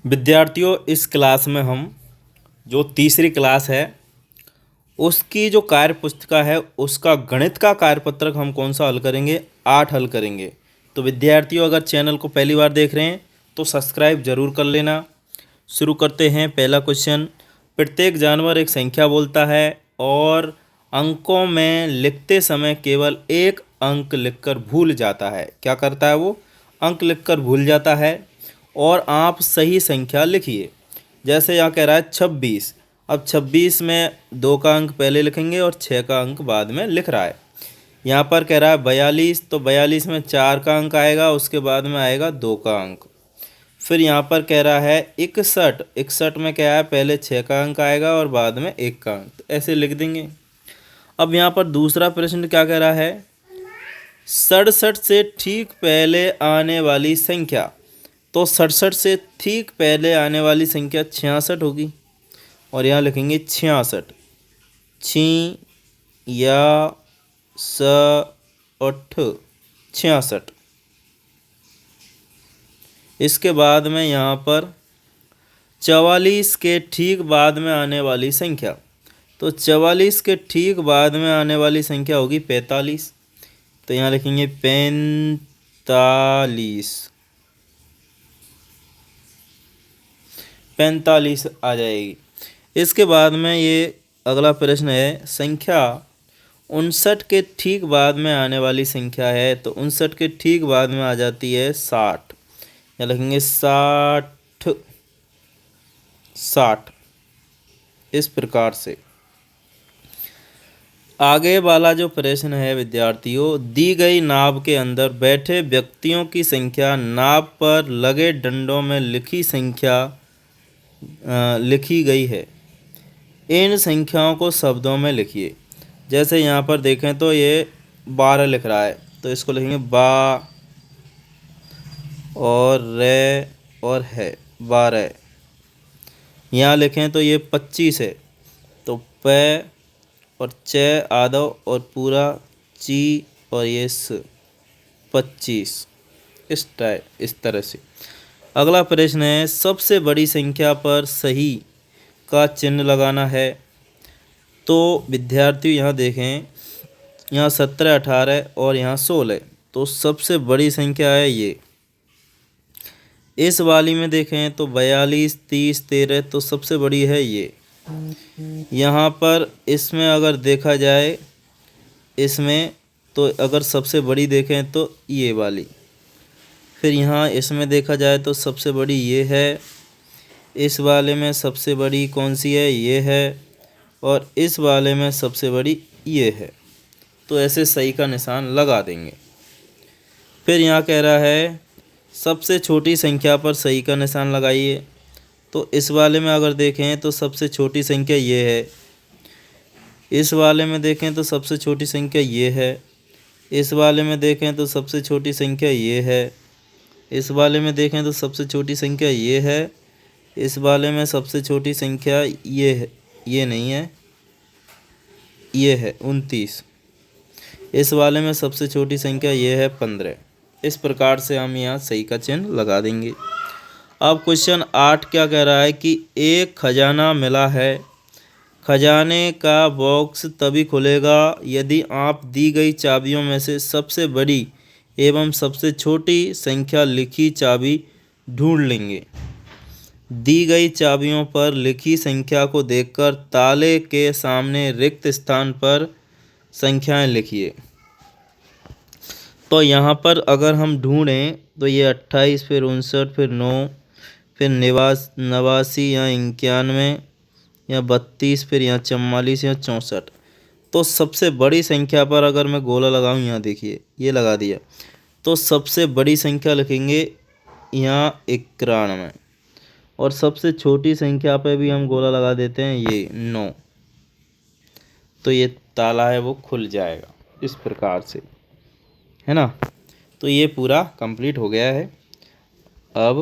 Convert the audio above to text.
विद्यार्थियों, इस क्लास में हम जो तीसरी क्लास है उसकी जो कार्य पुस्तिका है उसका गणित का कार्यपत्रक हम कौन सा हल करेंगे? 8 हल करेंगे। तो विद्यार्थियों, अगर चैनल को पहली बार देख रहे हैं तो सब्सक्राइब जरूर कर लेना। शुरू करते हैं। पहला क्वेश्चन, प्रत्येक जानवर एक संख्या बोलता है और अंकों में लिखते समय केवल एक अंक लिखकर भूल जाता है। क्या करता है वो? अंक लिखकर भूल जाता है। और आप सही संख्या लिखिए। जैसे यहाँ कह रहा है 26। अब 26 में 2 का अंक पहले लिखेंगे और 6 का अंक बाद में लिख रहा है। यहाँ पर कह रहा है 42, तो 42 में 4 का अंक आएगा, उसके बाद में आएगा 2 का अंक। फिर यहाँ पर कह रहा है 61। 61 में क्या है? पहले 6 का अंक आएगा और बाद में 1 का अंक। ऐसे लिख देंगे। अब यहाँ पर दूसरा प्रश्न क्या कह रहा है? 67 से ठीक पहले आने वाली संख्या। तो 67 से ठीक पहले आने वाली संख्या 66 होगी और यहाँ लिखेंगे 66। छी या स अठ 66। इसके बाद में यहाँ पर 44 के ठीक बाद में आने वाली संख्या। तो 44 के ठीक बाद में आने वाली संख्या होगी 45। तो यहाँ लिखेंगे 45 आ जाएगी। इसके बाद में ये अगला प्रश्न है, संख्या 59 के ठीक बाद में आने वाली संख्या है। तो 59 के ठीक बाद में आ जाती है 60। या लिखेंगे 60। इस प्रकार से आगे वाला जो प्रश्न है विद्यार्थियों, दी गई नाव के अंदर बैठे व्यक्तियों की संख्या नाव पर लगे डंडों में लिखी गई है। इन संख्याओं को शब्दों में लिखिए। जैसे यहाँ पर देखें तो ये 12 लिख रहा है, तो इसको लिखेंगे बा और रे और है 12। यहाँ लिखें तो ये 25 है, तो प और च आदव और पूरा ची और ये स 25। इस तरह से। अगला प्रश्न है, सबसे बड़ी संख्या पर सही का चिन्ह लगाना है। तो विद्यार्थी यहाँ देखें, यहाँ 17, 18 और यहाँ 16। तो सबसे बड़ी संख्या है ये। इस वाली में देखें तो 42, 30, 13। तो सबसे बड़ी है ये। यहाँ पर इसमें अगर देखा जाए, इसमें तो अगर सबसे बड़ी देखें तो ये वाली। फिर यहाँ इसमें देखा जाए तो सबसे बड़ी ये है। इस वाले में सबसे बड़ी कौन सी है? ये है। और इस वाले में सबसे बड़ी ये है। तो ऐसे सही का निशान लगा देंगे। फिर यहाँ कह रहा है सबसे छोटी संख्या पर सही का निशान लगाइए। तो इस वाले में अगर देखें तो सबसे छोटी संख्या ये है। इस वाले में देखें तो सबसे छोटी संख्या ये है। इस वाले में देखें तो सबसे छोटी संख्या ये है। इस वाले में देखें तो सबसे छोटी संख्या ये है। इस वाले में सबसे छोटी संख्या ये है, ये नहीं है, ये है 29। इस वाले में सबसे छोटी संख्या ये है 15। इस प्रकार से हम यहाँ सही का चिन्ह लगा देंगे। अब क्वेश्चन 8 क्या कह रहा है कि एक खजाना मिला है। खजाने का बॉक्स तभी खुलेगा यदि आप दी गई चाबियों में से सबसे बड़ी एवं सबसे छोटी संख्या लिखी चाबी ढूंढ लेंगे। दी गई चाबियों पर लिखी संख्या को देखकर ताले के सामने रिक्त स्थान पर संख्याएं लिखिए। तो यहाँ पर अगर हम ढूंढें तो ये 28, फिर 59, फिर 9, फिर 89 या 91 या 32, फिर यहाँ 44 या 64। तो सबसे बड़ी संख्या पर अगर मैं गोला लगाऊं, यहाँ देखिए ये लगा दिया, तो सबसे बड़ी संख्या लिखेंगे यहाँ 91। और सबसे छोटी संख्या पे भी हम गोला लगा देते हैं, ये 9। तो ये ताला है वो खुल जाएगा इस प्रकार से, है ना। तो ये पूरा कंप्लीट हो गया है। अब